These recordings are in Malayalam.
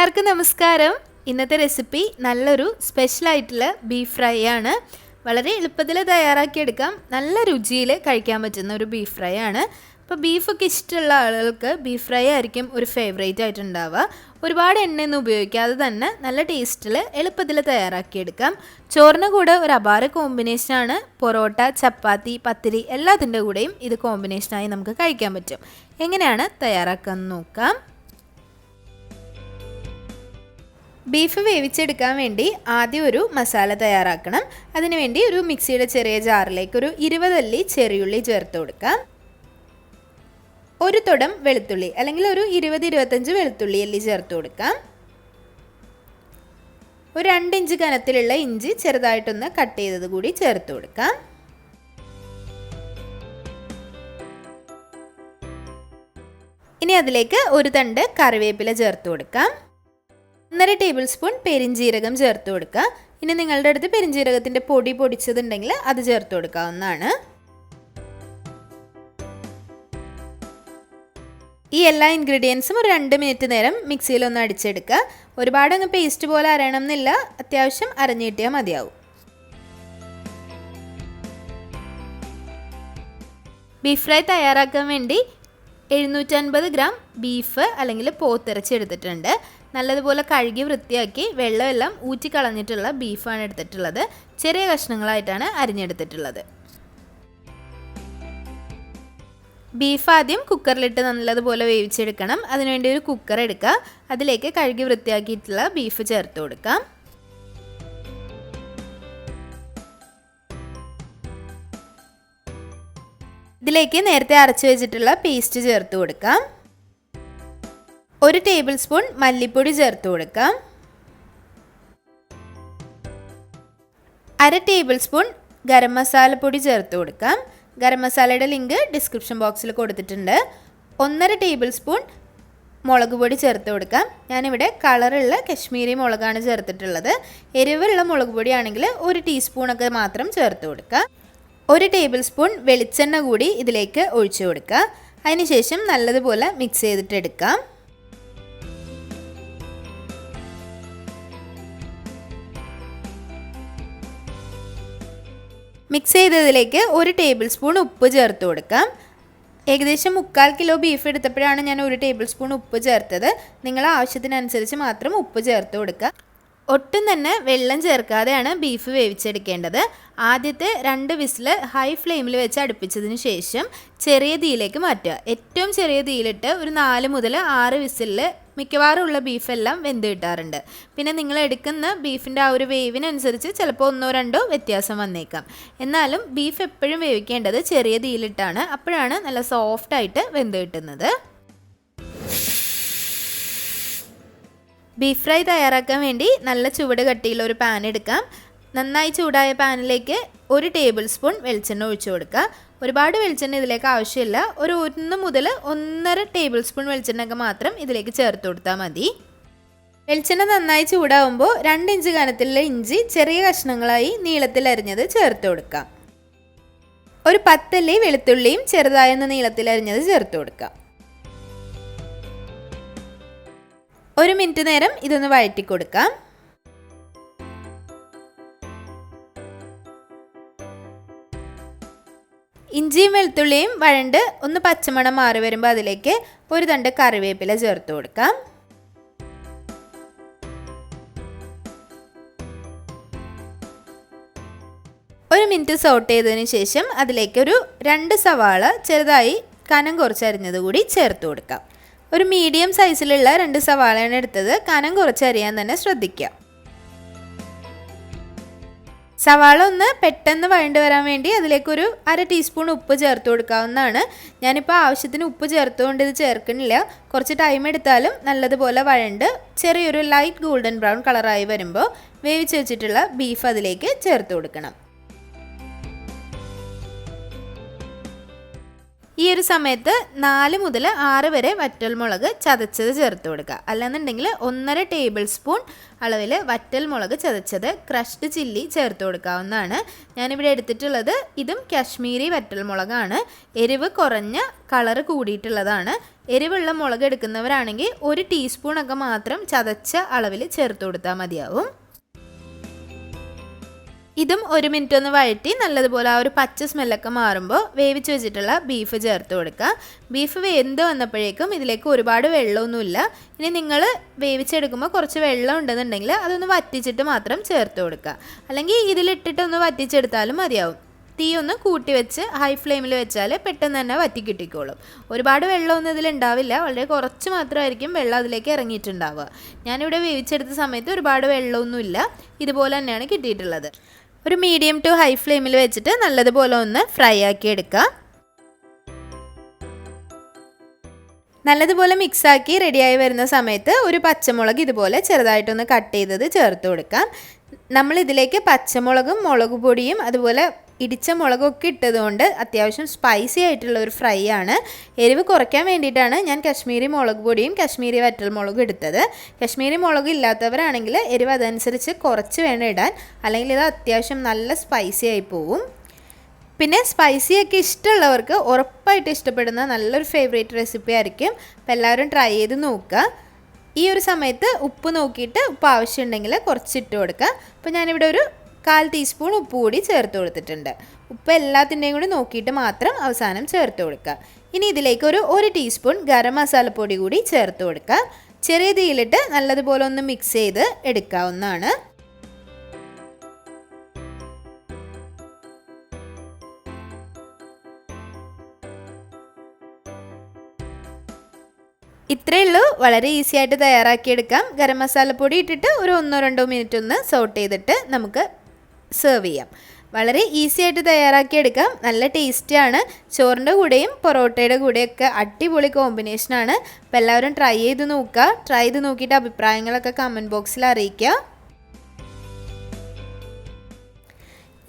എല്ലാവർക്കും നമസ്കാരം. ഇന്നത്തെ റെസിപ്പി നല്ലൊരു സ്പെഷ്യലായിട്ടുള്ള ബീഫ് ഫ്രൈ ആണ്. വളരെ എളുപ്പത്തിൽ തയ്യാറാക്കിയെടുക്കാം. നല്ല രുചിയിൽ കഴിക്കാൻ പറ്റുന്ന ഒരു ബീഫ് ഫ്രൈ ആണ്. അപ്പോൾ ബീഫൊക്കെ ഇഷ്ടമുള്ള ആളുകൾക്ക് ബീഫ് ഫ്രൈ ആയിരിക്കും ഒരു ഫേവറേറ്റ് ആയിട്ടുണ്ടാവുക. ഒരുപാട് എണ്ണയൊന്നും ഉപയോഗിക്കാതെ തന്നെ നല്ല ടേസ്റ്റിൽ എളുപ്പത്തിൽ തയ്യാറാക്കിയെടുക്കാം. ചോറിന് കൂടെ ഒരു അപാര കോമ്പിനേഷനാണ്. പൊറോട്ട, ചപ്പാത്തി, പത്തിരി എല്ലാത്തിൻ്റെ കൂടെയും ഇത് കോമ്പിനേഷനായി നമുക്ക് കഴിക്കാൻ പറ്റും. എങ്ങനെയാണ് തയ്യാറാക്കാൻ നോക്കാം. ബീഫ് വേവിച്ചെടുക്കാൻ വേണ്ടി ആദ്യം ഒരു മസാല തയ്യാറാക്കണം. അതിനുവേണ്ടി ഒരു മിക്സിയുടെ ചെറിയ ജാറിലേക്ക് ഒരു 20 അല്ലി ചെറിയുള്ളി ചേർത്ത് കൊടുക്കാം. ഒരു തുടം വെളുത്തുള്ളി അല്ലെങ്കിൽ ഒരു 20-25 വെളുത്തുള്ളി അല്ലി ചേർത്ത് കൊടുക്കാം. ഒരു 2 ഇഞ്ച് കനത്തിലുള്ള ഇഞ്ചി ചെറുതായിട്ടൊന്ന് കട്ട് ചെയ്തത് കൂടി ചേർത്ത് കൊടുക്കാം. ഇനി അതിലേക്ക് ഒരു തണ്ട് കറിവേപ്പില ചേർത്ത് കൊടുക്കാം. 1.5 ടേബിൾ സ്പൂൺ പെരിഞ്ജീരകം ചേർത്ത് കൊടുക്കുക. ഇനി നിങ്ങളുടെ അടുത്ത് പെരിഞ്ജീരകത്തിൻ്റെ പൊടി പൊടിച്ചതുണ്ടെങ്കിൽ അത് ചേർത്ത് കൊടുക്കാവുന്നതാണ്. ഈ എല്ലാ ഇൻഗ്രീഡിയൻസും ഒരു 2 മിനിറ്റ് നേരം മിക്സിയിലൊന്ന് അടിച്ചെടുക്കുക. ഒരുപാട് അങ്ങ് പേസ്റ്റ് പോലെ അരയണം എന്നില്ല, അത്യാവശ്യം അരഞ്ഞു കിട്ടിയാൽ മതിയാവും. ബീഫ് ഫ്രൈ തയ്യാറാക്കാൻ വേണ്ടി 750 ഗ്രാം ബീഫ് അല്ലെങ്കിൽ പോത്തിറച്ചി എടുത്തിട്ടുണ്ട്. നല്ലതുപോലെ കഴുകി വൃത്തിയാക്കി വെള്ളമെല്ലാം ഊറ്റിക്കളഞ്ഞിട്ടുള്ള ബീഫാണ് എടുത്തിട്ടുള്ളത്. ചെറിയ കഷ്ണങ്ങളായിട്ടാണ് അരിഞ്ഞെടുത്തിട്ടുള്ളത്. ബീഫ് ആദ്യം കുക്കറിലിട്ട് നല്ലതുപോലെ വേവിച്ചെടുക്കണം. അതിനുവേണ്ടി ഒരു കുക്കർ എടുക്കുക. അതിലേക്ക് കഴുകി വൃത്തിയാക്കിയിട്ടുള്ള ബീഫ് ചേർത്ത് കൊടുക്കാം. ഇതിലേക്ക് നേരത്തെ അരച്ചു വെച്ചിട്ടുള്ള പേസ്റ്റ് ചേർത്ത് കൊടുക്കാം. 1 ടേബിൾ സ്പൂൺ മല്ലിപ്പൊടി ചേർത്ത് കൊടുക്കാം. 1/2 ടേബിൾ സ്പൂൺ ഗരം മസാലപ്പൊടി ചേർത്ത് കൊടുക്കാം. ഗരം മസാലയുടെ ലിങ്ക് ഡിസ്ക്രിപ്ഷൻ ബോക്സിൽ കൊടുത്തിട്ടുണ്ട്. 1.5 ടേബിൾ സ്പൂൺ മുളക് പൊടി ചേർത്ത് കൊടുക്കാം. ഞാനിവിടെ കളറുള്ള കശ്മീരി മുളകാണ് ചേർത്തിട്ടുള്ളത്. എരിവുള്ള മുളക് പൊടിയാണെങ്കിൽ 1 ടീസ്പൂണൊക്കെ മാത്രം ചേർത്ത് കൊടുക്കുക. 1 ടേബിൾ സ്പൂൺ വെളിച്ചെണ്ണ കൂടി ഇതിലേക്ക് ഒഴിച്ചു കൊടുക്കുക. അതിനുശേഷം നല്ലതുപോലെ മിക്സ് ചെയ്തിട്ട് എടുക്കാം. മിക്സ് ചെയ്തതിലേക്ക് 1 ടേബിൾ സ്പൂൺ ഉപ്പ് ചേർത്ത് കൊടുക്കാം. ഏകദേശം 3/4 കിലോ ബീഫ് എടുത്തപ്പോഴാണ് ഞാൻ 1 ടേബിൾ സ്പൂൺ ഉപ്പ് ചേർത്തത്. നിങ്ങളുടെ ആവശ്യത്തിനനുസരിച്ച് മാത്രം ഉപ്പ് ചേർത്ത് കൊടുക്കുക. ഒട്ടും തന്നെ വെള്ളം ചേർക്കാതെയാണ് ബീഫ് വേവിച്ചെടുക്കേണ്ടത്. ആദ്യത്തെ 2 വിസിൽ ഹൈ ഫ്ലെയിമിൽ വെച്ച് അടുപ്പിച്ചതിന് ശേഷം ചെറിയ തീയിലേക്ക് മാറ്റുക. ഏറ്റവും ചെറിയ തീയിലിട്ട് ഒരു 4 മുതൽ 6 വിസിലിൽ മിക്കവാറും ഉള്ള ബീഫെല്ലാം വെന്ത് കിട്ടാറുണ്ട്. പിന്നെ നിങ്ങൾ എടുക്കുന്ന ബീഫിൻ്റെ ആ ഒരു വേവിനനുസരിച്ച് ചിലപ്പോൾ 1-2 വ്യത്യാസം വന്നേക്കാം. എന്നാലും ബീഫ് എപ്പോഴും വേവിക്കേണ്ടത് ചെറിയ തീയിലിട്ടാണ്. അപ്പോഴാണ് നല്ല സോഫ്റ്റായിട്ട് വെന്ത് കിട്ടുന്നത്. ബീഫ് ഫ്രൈ തയ്യാറാക്കാൻ വേണ്ടി നല്ല ചുവട് കട്ടിയുള്ള ഒരു പാൻ എടുക്കാം. നന്നായി ചൂടായ പാനിലേക്ക് 1 ടേബിൾ സ്പൂൺ വെളിച്ചെണ്ണ ഒഴിച്ചു കൊടുക്കുക. ഒരുപാട് വെളിച്ചെണ്ണ ഇതിലേക്ക് ആവശ്യമില്ല. ഒരു 1 മുതൽ 1.5 ടേബിൾ സ്പൂൺ വെളിച്ചെണ്ണയൊക്കെ മാത്രം ഇതിലേക്ക് ചേർത്ത് കൊടുത്താൽ മതി. വെളിച്ചെണ്ണ നന്നായി ചൂടാവുമ്പോൾ 2 ഇഞ്ച് കനത്തിലുള്ള ഇഞ്ചി ചെറിയ കഷ്ണങ്ങളായി നീളത്തിൽ അരിഞ്ഞത് ചേർത്ത് കൊടുക്കാം. ഒരു 10 അല്ലി വെളുത്തുള്ളിയും ചെറുതായൊന്ന് നീളത്തിൽ അരിഞ്ഞത് ചേർത്ത് കൊടുക്കാം. 1 മിനിറ്റ് നേരം ഇതൊന്ന് വഴറ്റി കൊടുക്കാം. ഇഞ്ചിയും വെളുത്തുള്ളിയും വഴണ്ട് ഒന്ന് പച്ചമണം മാറി വരുമ്പോൾ അതിലേക്ക് 1 തണ്ട് കറിവേപ്പില ചേർത്ത് കൊടുക്കാം. ഒരു മിനിറ്റ് സോട്ട് ചെയ്തതിന് ശേഷം അതിലേക്ക് ഒരു 2 സവാള ചെറുതായി കനം കുറച്ചരിഞ്ഞത് കൂടി ചേർത്ത് കൊടുക്കാം. ഒരു മീഡിയം സൈസിലുള്ള 2 സവാളയാണ് എടുത്തത്. കനം കുറച്ചരിയാൻ തന്നെ ശ്രദ്ധിക്കുക. സവാള ഒന്ന് പെട്ടെന്ന് വഴണ്ട് വരാൻ വേണ്ടി അതിലേക്കൊരു 1/2 ടീസ്പൂൺ ഉപ്പ് ചേർത്ത് കൊടുക്കാവുന്നതാണ്. ഞാനിപ്പോൾ ആവശ്യത്തിന് ഉപ്പ് ചേർത്തുകൊണ്ട് ഇത് ചേർക്കണില്ല. കുറച്ച് ടൈം എടുത്താലും നല്ലതുപോലെ വഴണ്ട് ചെറിയൊരു ലൈറ്റ് ഗോൾഡൻ ബ്രൗൺ കളറായി വരുമ്പോൾ വേവിച്ച് വെച്ചിട്ടുള്ള ബീഫ് അതിലേക്ക് ചേർത്ത് കൊടുക്കണം. ഈ ഒരു സമയത്ത് 4 മുതൽ 6 വരെ വറ്റൽമുളക് ചതച്ചത് ചേർത്ത് കൊടുക്കുക. അല്ലാന്നുണ്ടെങ്കിൽ 1.5 ടേബിൾ സ്പൂൺ അളവിൽ വറ്റൽമുളക് ചതച്ചത് ക്രഷ്ഡ് ചില്ലി ചേർത്ത് കൊടുക്കാവുന്നതാണ്. ഞാനിവിടെ എടുത്തിട്ടുള്ളത് ഇതും കാശ്മീരി വറ്റൽമുളകാണ്. എരിവ് കുറഞ്ഞ കളറ് കൂടിയിട്ടുള്ളതാണ്. എരിവുള്ള മുളക് എടുക്കുന്നവരാണെങ്കിൽ 1 ടീസ്പൂണൊക്കെ മാത്രം ചതച്ച അളവിൽ ചേർത്ത് കൊടുത്താൽ മതിയാവും. ഇതും 1 മിനിറ്റ് ഒന്ന് വഴറ്റി നല്ലതുപോലെ ആ ഒരു പച്ച സ്മെല്ലൊക്കെ മാറുമ്പോൾ വേവിച്ച് വെച്ചിട്ടുള്ള ബീഫ് ചേർത്ത് കൊടുക്കുക. ബീഫ് വെന്ത് വന്നപ്പോഴേക്കും ഇതിലേക്ക് ഒരുപാട് വെള്ളമൊന്നുമില്ല. ഇനി നിങ്ങൾ വേവിച്ചെടുക്കുമ്പോൾ കുറച്ച് വെള്ളം ഉണ്ടെന്നുണ്ടെങ്കിൽ അതൊന്ന് വറ്റിച്ചിട്ട് മാത്രം ചേർത്ത് കൊടുക്കുക. അല്ലെങ്കിൽ ഇതിലിട്ടിട്ടൊന്ന് വറ്റിച്ചെടുത്താലും മതിയാവും. തീ ഒന്ന് കൂട്ടി വെച്ച് ഹൈ ഫ്ലെയിമിൽ വെച്ചാൽ പെട്ടെന്ന് തന്നെ വറ്റി കിട്ടിക്കോളും. ഒരുപാട് വെള്ളമൊന്നും ഇതിലുണ്ടാവില്ല, വളരെ കുറച്ച് മാത്രമായിരിക്കും വെള്ളം അതിലേക്ക് ഇറങ്ങിയിട്ടുണ്ടാവുക. ഞാനിവിടെ വേവിച്ചെടുത്ത സമയത്ത് ഒരുപാട് വെള്ളമൊന്നുമില്ല, ഇതുപോലെ തന്നെയാണ് കിട്ടിയിട്ടുള്ളത്. ഒരു മീഡിയം ടു ഹൈ ഫ്ലെയിമിൽ വെച്ചിട്ട് നല്ലതുപോലെ ഒന്ന് ഫ്രൈ ആക്കി എടുക്കുക. നല്ലതുപോലെ മിക്സാക്കി റെഡിയായി വരുന്ന സമയത്ത് ഒരു പച്ചമുളക് ഇതുപോലെ ചെറുതായിട്ടൊന്ന് കട്ട് ചെയ്തത് ചേർത്ത് കൊടുക്കാം. നമ്മളിതിലേക്ക് പച്ചമുളകും മുളക് പൊടിയും അതുപോലെ ഇടിച്ച മുളകൊക്കെ ഇട്ടതുകൊണ്ട് അത്യാവശ്യം സ്പൈസി ആയിട്ടുള്ള ഒരു ഫ്രൈ ആണ്. എരിവ് കുറയ്ക്കാൻ വേണ്ടിയിട്ടാണ് ഞാൻ കശ്മീരി മുളക് പൊടിയും കശ്മീരി വറ്റൽമുളകും എടുത്തത്. കശ്മീരി മുളക് ഇല്ലാത്തവരാണെങ്കിൽ എരിവ് അതനുസരിച്ച് കുറച്ച് വേണം ഇടാൻ, അല്ലെങ്കിൽ ഇത് അത്യാവശ്യം നല്ല സ്പൈസി ആയി പോവും. പിന്നെ സ്പൈസിയൊക്കെ ഇഷ്ടമുള്ളവർക്ക് ഉറപ്പായിട്ട് ഇഷ്ടപ്പെടുന്ന നല്ലൊരു ഫേവറേറ്റ് റെസിപ്പി ആയിരിക്കും. അപ്പോൾ എല്ലാവരും ട്രൈ ചെയ്ത് നോക്കുക. ഈ ഒരു സമയത്ത് ഉപ്പ് നോക്കിയിട്ട് ഉപ്പ് ആവശ്യമുണ്ടെങ്കിൽ കുറച്ചിട്ട് കൊടുക്കുക. അപ്പോൾ ഞാനിവിടെ ഒരു 1/4 ടീസ്പൂൺ ഉപ്പ് കൂടി ചേർത്ത് കൊടുത്തിട്ടുണ്ട്. ഉപ്പ് എല്ലാത്തിൻ്റെയും കൂടി നോക്കിയിട്ട് മാത്രം അവസാനം ചേർത്ത് കൊടുക്കുക. ഇനി ഇതിലേക്ക് ഒരു 1 ടീസ്പൂൺ ഗരം മസാലപ്പൊടി കൂടി ചേർത്ത് കൊടുക്കുക. ചെറിയ തീയിലിട്ട് നല്ലതുപോലെ ഒന്ന് മിക്സ് ചെയ്ത് എടുക്കാവുന്നതാണ്. ഇത്രയേ ഉള്ളൂ, വളരെ ഈസി ആയിട്ട് തയ്യാറാക്കിയെടുക്കാം. ഗരം മസാലപ്പൊടി ഇട്ടിട്ട് ഒരു 1-2 മിനിറ്റ് ഒന്ന് സോട്ട് ചെയ്തിട്ട് നമുക്ക് സെർവ് ചെയ്യാം. വളരെ ഈസി ആയിട്ട് തയ്യാറാക്കിയെടുക്കാം. നല്ല ടേസ്റ്റിയാണ്. ചോറിൻ്റെ കൂടെയും പൊറോട്ടയുടെ കൂടെയൊക്കെ അടിപൊളി കോമ്പിനേഷനാണ്. അപ്പോൾ എല്ലാവരും ട്രൈ ചെയ്ത് നോക്കുക. ട്രൈ ചെയ്ത് നോക്കിയിട്ട് അഭിപ്രായങ്ങളൊക്കെ കമൻറ്റ് ബോക്സിൽ അറിയിക്കുക.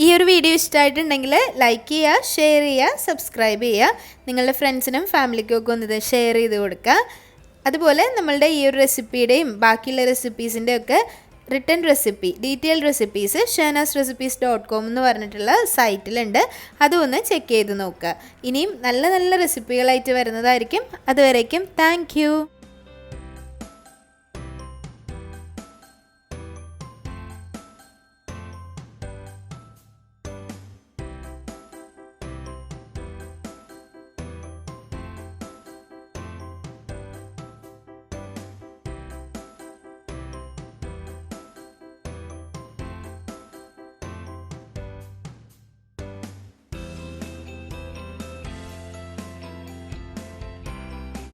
ഈ ഒരു വീഡിയോ ഇഷ്ടമായിട്ടുണ്ടെങ്കിൽ ലൈക്ക് ചെയ്യുക, ഷെയർ ചെയ്യുക, സബ്സ്ക്രൈബ് ചെയ്യുക. നിങ്ങളുടെ ഫ്രണ്ട്സിനും ഫാമിലിക്കും ഒക്കെ ഒന്ന് ഇത് ഷെയർ ചെയ്ത് കൊടുക്കുക. അതുപോലെ നമ്മളുടെ ഈ ഒരു റെസിപ്പിയുടെയും ബാക്കിയുള്ള റെസിപ്പീസിൻ്റെ ഒക്കെ written recipe detailed recipes shehnaazrecipes.com എന്ന് പറഞ്ഞിട്ടുള്ള സൈറ്റിലുണ്ട്. അതൊന്ന് ചെക്ക് ചെയ്ത് നോക്കുക. ഇനിയും നല്ല നല്ല റെസിപ്പികളായിട്ട് വരുന്നതായിരിക്കും. അതുവരേക്കും താങ്ക് യു.